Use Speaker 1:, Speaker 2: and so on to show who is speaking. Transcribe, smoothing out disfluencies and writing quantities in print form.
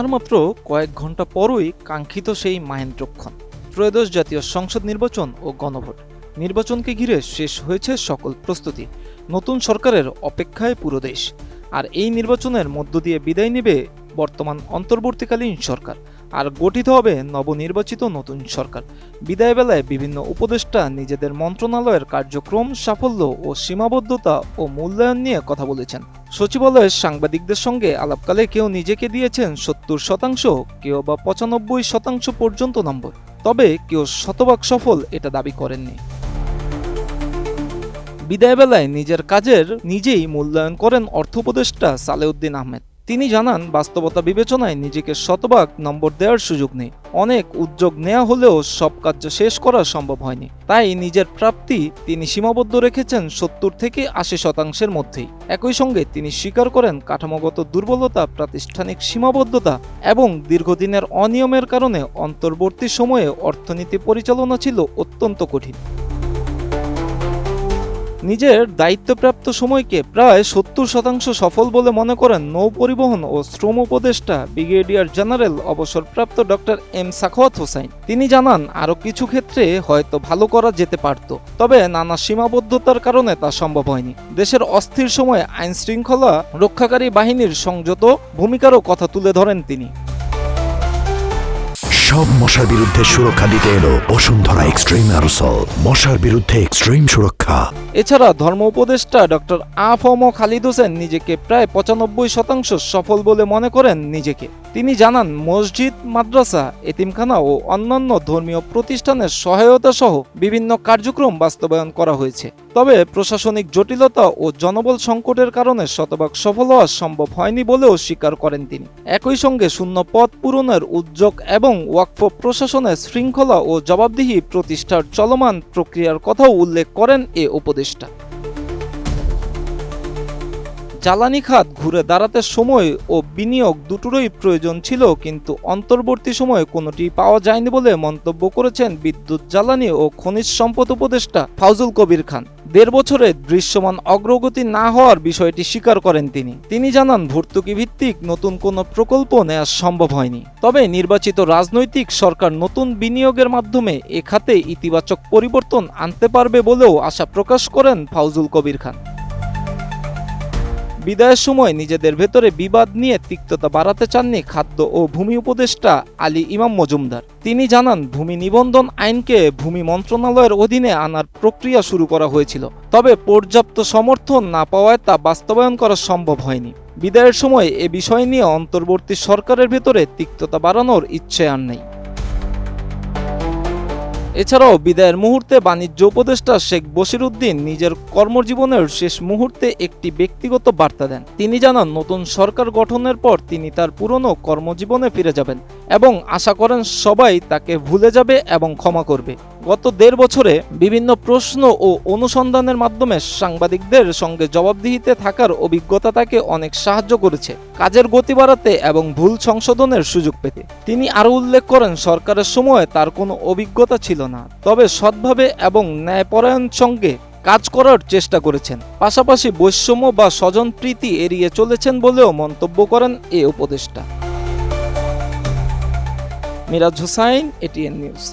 Speaker 1: আর মাত্র কয়েক ঘন্টা পরই কাঙ্ক্ষিত সেই মাহেন্দ্রক্ষণ ত্রয়োদশ জাতীয় সংসদ নির্বাচন ও গণভোট। নির্বাচনকে ঘিরে শেষ হয়েছে সকল প্রস্তুতি। নতুন সরকারের অপেক্ষায় পুরো দেশ। আর এই নির্বাচনের মধ্য দিয়ে বিদায় নেবে বর্তমান অন্তর্বর্তীকালীন সরকার, আর গঠিত হবে নবনির্বাচিত নতুন সরকার। বিদায় বেলায় বিভিন্ন উপদেষ্টা নিজেদের মন্ত্রণালয়ের কার্যক্রম, সাফল্য ও সীমাবদ্ধতা ও মূল্যায়ন নিয়ে কথা বলেছেন। সচিবালয়ের সাংবাদিকদের সঙ্গে আলাপকালে কেউ নিজেকে দিয়েছেন ৭০%, কেউ বা ৯৫% পর্যন্ত নম্বর, তবে কেউ শতভাগ সফল এটা দাবি করেননি। বিদায় বেলায় নিজের কাজের নিজেই মূল্যায়ন করেন অর্থ উপদেষ্টা সালেউদ্দিন আহমেদ। তিনি জানান, বাস্তবতা বিবেচনায় নিজেকে শতভাগ নম্বর দেওয়ার সুযোগ নেই। অনেক উদ্যোগ নেওয়া হলেও সব কাজ শেষ করা সম্ভব হয়নি, তাই নিজের প্রাপ্তি তিনি সীমাবদ্ধ রেখেছেন ৭০ থেকে ৮০% মধ্যেই। একই সঙ্গে তিনি স্বীকার করেন, কাঠামোগত দুর্বলতা, প্রাতিষ্ঠানিক সীমাবদ্ধতা এবং দীর্ঘদিনের অনিয়মের কারণে অন্তর্বর্তী সময়ে অর্থনীতি পরিচালনা ছিল অত্যন্ত কঠিন। নিজের দায়িত্বপ্রাপ্ত সময়কে প্রায় ৭০% সফল বলে মনে করেন নৌ পরিবহন ও শ্রম উপদেষ্টা ব্রিগেডিয়ার জেনারেল অবসরপ্রাপ্ত ডক্টর এম সাখাওয়াত হোসাইন। তিনি জানান, আরও কিছু ক্ষেত্রে হয়তো ভালো করা যেতে পারত, তবে নানা সীমাবদ্ধতার কারণে তা সম্ভব হয়নি। দেশের অস্থির সময়ে আইন শৃঙ্খলা রক্ষাকারী বাহিনীর সংযত ভূমিকারও কথা তুলে ধরেন তিনি।
Speaker 2: সব মশার বিরুদ্ধে সুরক্ষা দিতে এলো বসুন্ধরা এক্সট্রিম অ্যারোসল, মশার বিরুদ্ধে এক্সট্রিম সুরক্ষা।
Speaker 1: এছাড়া ধর্ম উপদেষ্টা ডক্টর আ.ফ.ম. খালিদ হোসেন নিজেকে প্রায় ৯৫% সফল বলে মনে করেন নিজেকে। তিনি জানান, মসজিদ, মাদ্রাসা, এতিমখানা ও অন্যান্য ধর্মীয় প্রতিষ্ঠানের সহায়তা সহ বিভিন্ন কার্যক্রম বাস্তবায়ন করা হয়েছে, তবে প্রশাসনিক জটিলতা ও জনবল সংকটের কারণে শতভাগ সফল হওয়া সম্ভব হয়নি বলেও স্বীকার করেন তিনি। একই সঙ্গে শূন্য পদ পূরণের উদ্যোগ এবং ওয়াকফ প্রশাসনের শৃঙ্খলা ও জবাবদিহি প্রতিষ্ঠার চলমান প্রক্রিয়ার কথাও উল্লেখ করেন এ উপদেষ্টা। জ্বালানি খাত ঘুরে দাঁড়াতে সময় ও বিনিয়োগ দুটোরই প্রয়োজন ছিল, কিন্তু অন্তর্বর্তী সময়ে কোনোটি পাওয়া যায়নি বলে মন্তব্য করেছেন বিদ্যুৎ, জ্বালানি ও খনিজ সম্পদ উপদেষ্টা ফাউজুল কবির খান। ১.৫ বছরে দৃশ্যমান অগ্রগতি না হওয়ার বিষয়টি স্বীকার করেন তিনি জানান, ভর্তুকি ভিত্তিক নতুন কোনো প্রকল্প নেওয়া সম্ভব হয়নি, তবে নির্বাচিত রাজনৈতিক সরকার নতুন বিনিয়োগের মাধ্যমে এ খাতে ইতিবাচক পরিবর্তন আনতে পারবে বলেও আশা প্রকাশ করেন ফাউজুল কবির খান। বিদায়ের সময় নিজেদের ভেতরে বিবাদ নিয়ে তিক্ততা বাড়াতে চাননি খাদ্য ও ভূমি উপদেষ্টা আলী ইমাম মজুমদার। তিনি জানান, ভূমি নিবন্ধন আইনকে ভূমি মন্ত্রণালয়ের অধীনে আনার প্রক্রিয়া শুরু করা হয়েছিল, তবে পর্যাপ্ত সমর্থন না পাওয়ায় তা বাস্তবায়ন করা সম্ভব হয়নি। বিদায়ের সময় এ বিষয় নিয়ে অন্তর্বর্তী সরকারের ভেতরে তিক্ততা বাড়ানোর ইচ্ছে আর নেই। এছাড়াও বিদায়ের মুহূর্তে বাণিজ্য উপদেষ্টা শেখ বশির উদ্দিন নিজের কর্মজীবনের শেষ মুহূর্তে একটি ব্যক্তিগত বার্তা দেন। তিনি জানান, নতুন সরকার গঠনের পর তিনি তার পুরনো কর্মজীবনে ফিরে যাবেন এবং আশা করেন সবাই তাকে ভুলে যাবে এবং ক্ষমা করবে। গত ১.৫ বছরে বিভিন্ন প্রশ্ন ও অনুসন্ধানের মাধ্যমে সাংবাদিকদের সঙ্গে জবাবদিহিতে থাকার অভিজ্ঞতা তাকে অনেক সাহায্য করেছে কাজের গতি বাড়াতে এবং ভুল সংশোধনের সুযোগ পেতে। তিনি আরও উল্লেখ করেন, সরকারের সময় তার কোনো অভিজ্ঞতা ছিল না, তবে সৎভাবে এবং ন্যায়পরায়ণ সঙ্গে কাজ করার চেষ্টা করেছেন, পাশাপাশি বৈষম্য বা স্বজনপ্রীতি এড়িয়ে চলেছেন বলেও মন্তব্য করেন এ উপদেষ্টা। Miraj Hossain, ATN news.